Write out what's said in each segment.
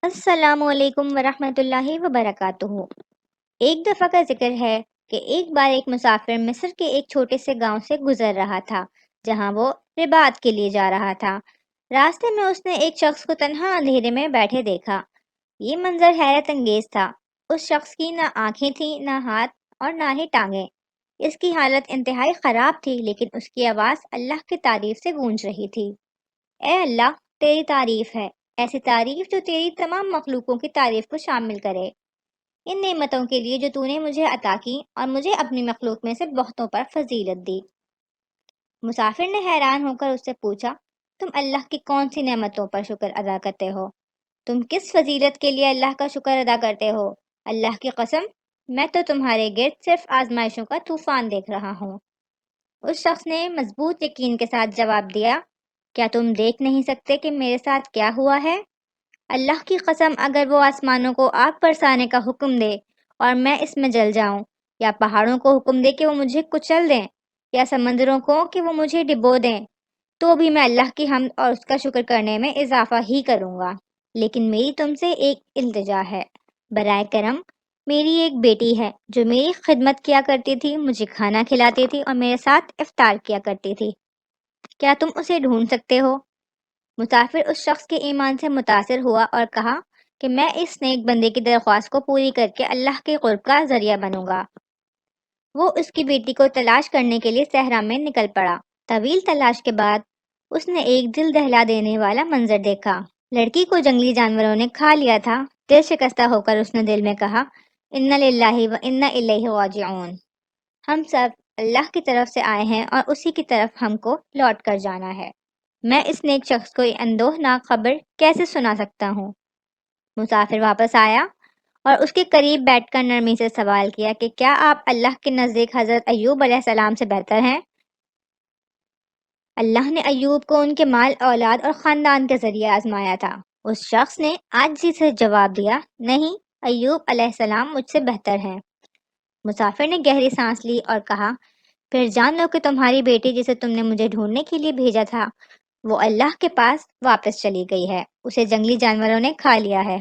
السلام علیکم ورحمۃ اللہ وبرکاتہ۔ ایک دفعہ کا ذکر ہے کہ ایک بار ایک مسافر مصر کے ایک چھوٹے سے گاؤں سے گزر رہا تھا جہاں وہ رباط کے لیے جا رہا تھا۔ راستے میں اس نے ایک شخص کو تنہا اندھیرے میں بیٹھے دیکھا۔ یہ منظر حیرت انگیز تھا۔ اس شخص کی نہ آنکھیں تھیں، نہ ہاتھ اور نہ ہی ٹانگیں۔ اس کی حالت انتہائی خراب تھی، لیکن اس کی آواز اللہ کی تعریف سے گونج رہی تھی۔ اے اللہ، تیری تعریف ہے، ایسی تعریف جو تیری تمام مخلوقوں کی تعریف کو شامل کرے۔ ان نعمتوں کے لیے جو تو نے مجھے عطا کی اور مجھے اپنی مخلوق میں سے بہتوں پر فضیلت دی۔ مسافر نے حیران ہو کر اس سے پوچھا، تم اللہ کی کون سی نعمتوں پر شکر ادا کرتے ہو؟ تم کس فضیلت کے لیے اللہ کا شکر ادا کرتے ہو؟ اللہ کی قسم، میں تو تمہارے گرد صرف آزمائشوں کا طوفان دیکھ رہا ہوں۔ اس شخص نے مضبوط یقین کے ساتھ جواب دیا، کیا تم دیکھ نہیں سکتے کہ میرے ساتھ کیا ہوا ہے؟ اللہ کی قسم، اگر وہ آسمانوں کو آگ برسانے کا حکم دے اور میں اس میں جل جاؤں، یا پہاڑوں کو حکم دے کہ وہ مجھے کچل دیں، یا سمندروں کو کہ وہ مجھے ڈبو دیں، تو بھی میں اللہ کی حمد اور اس کا شکر کرنے میں اضافہ ہی کروں گا۔ لیکن میری تم سے ایک التجا ہے، برائے کرم میری ایک بیٹی ہے جو میری خدمت کیا کرتی تھی، مجھے کھانا کھلاتی تھی اور میرے ساتھ افطار کیا کرتی تھی۔ کیا تم اسے ڈھونڈ سکتے ہو؟ مسافر اس شخص کے ایمان سے متاثر ہوا اور کہا کہ میں اس نیک بندے کی درخواست کو پوری کر کے اللہ کے قرب کا ذریعہ بنوں گا۔ وہ اس کی بیٹی کو تلاش کرنے کے لیے صحرا میں نکل پڑا۔ طویل تلاش کے بعد اس نے ایک دل دہلا دینے والا منظر دیکھا۔ لڑکی کو جنگلی جانوروں نے کھا لیا تھا۔ دل شکستہ ہو کر اس نے دل میں کہا، انا للہ و انا الیہ راجعون۔ ہم سب اللہ کی طرف سے آئے ہیں اور اسی کی طرف ہم کو لوٹ کر جانا ہے۔ میں اس نیک شخص کو یہ اندوہناک خبر کیسے سنا سکتا ہوں؟ مسافر واپس آیا اور اس کے قریب بیٹھ کر نرمی سے سوال کیا کہ کیا آپ اللہ کے نزدیک حضرت ایوب علیہ السلام سے بہتر ہیں؟ اللہ نے ایوب کو ان کے مال، اولاد اور خاندان کے ذریعے آزمایا تھا۔ اس شخص نے عاجزی سے جواب دیا، نہیں، ایوب علیہ السلام مجھ سے بہتر ہیں۔ مسافر نے گہری سانس لی اور کہا، پھر جان لو کہ تمہاری بیٹی جسے تم نے مجھے ڈھونڈنے کے لیے بھیجا تھا، وہ اللہ کے پاس واپس چلی گئی ہے، اسے جنگلی جانوروں نے کھا لیا ہے۔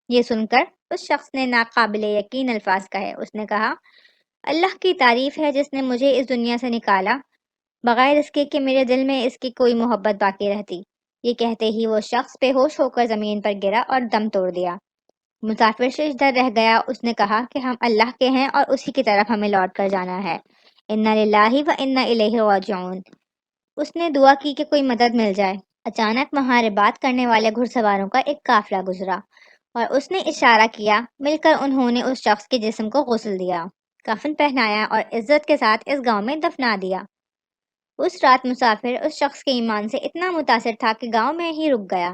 یہ سن کر اس شخص نے ناقابل یقین الفاظ کہے۔ اس نے کہا، اللہ کی تعریف ہے جس نے مجھے اس دنیا سے نکالا بغیر اس کے کہ میرے دل میں اس کی کوئی محبت باقی رہتی۔ یہ کہتے ہی وہ شخص بے ہوش ہو کر زمین پر گرا اور دم توڑ دیا۔ مسافر ششدر رہ گیا۔ اس نے کہا کہ ہم اللہ کے ہیں اور اسی کی طرف ہمیں لوٹ کر جانا ہے۔ انا للہ و انا الیہ راجعون۔ اس نے دعا کی کہ کوئی مدد مل جائے۔ اچانک وہاں رباط کرنے والے گھڑ سواروں کا ایک قافلہ گزرا اور اس نے اشارہ کیا۔ مل کر انہوں نے اس شخص کے جسم کو غسل دیا، کفن پہنایا اور عزت کے ساتھ اس گاؤں میں دفنا دیا۔ اس رات مسافر اس شخص کے ایمان سے اتنا متاثر تھا کہ گاؤں میں ہی رک گیا۔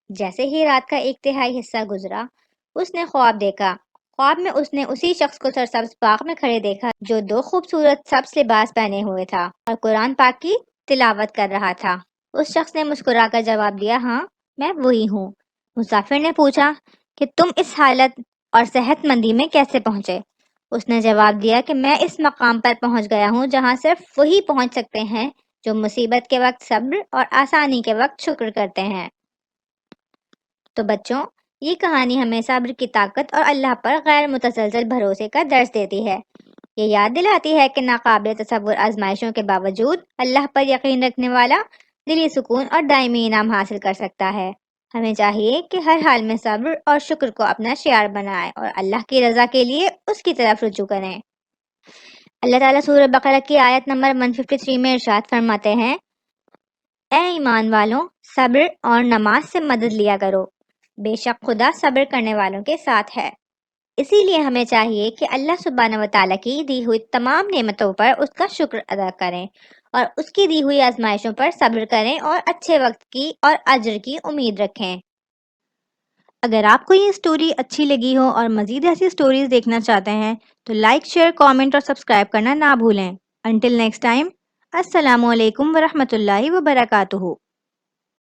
جیسے ہی رات کا ایک تہائی حصہ گزرا، اس نے خواب دیکھا۔ خواب میں اس نے اسی شخص کو سرسبز باغ میں کھڑے دیکھا جو دو خوبصورت سبز لباس پہنے ہوئے تھا اور قرآن پاک کی تلاوت کر رہا تھا۔ اس شخص نے مسکرا کر جواب دیا، ہاں، میں وہی ہوں۔ مسافر نے پوچھا کہ تم اس حالت اور صحت مندی میں کیسے پہنچے؟ اس نے جواب دیا کہ میں اس مقام پر پہنچ گیا ہوں جہاں صرف وہی پہنچ سکتے ہیں جو مصیبت کے وقت صبر اور آسانی کے وقت شکر کرتے ہیں۔ تو بچوں، یہ کہانی ہمیں صبر کی طاقت اور اللہ پر غیر متزلزل بھروسے کا درس دیتی ہے۔ یہ یاد دلاتی ہے کہ ناقابل تصور آزمائشوں کے باوجود اللہ پر یقین رکھنے والا دلی سکون اور دائمی انعام حاصل کر سکتا ہے۔ ہمیں چاہیے کہ ہر حال میں صبر اور شکر کو اپنا شعار بنائیں اور اللہ کی رضا کے لیے اس کی طرف رجوع کریں۔ اللہ تعالیٰ سورہ بقرہ کی آیت نمبر 153 میں ارشاد فرماتے ہیں، اے ایمان والوں، صبر اور نماز سے مدد لیا کرو، بے شک خدا صبر کرنے والوں کے ساتھ ہے۔ اسی لیے ہمیں چاہیے کہ اللہ سبحانہ و تعالیٰ کی دی ہوئی تمام نعمتوں پر اس کا شکر ادا کریں اور اس کی دی ہوئی آزمائشوں پر صبر کریں اور اچھے وقت کی اور اجر کی امید رکھیں۔ اگر آپ کو یہ سٹوری اچھی لگی ہو اور مزید ایسی سٹوریز دیکھنا چاہتے ہیں تو لائک، شیئر، کامنٹ اور سبسکرائب کرنا نہ بھولیں۔ انٹل نیکسٹ ٹائم، السلام علیکم ورحمۃ اللہ وبرکاتہ۔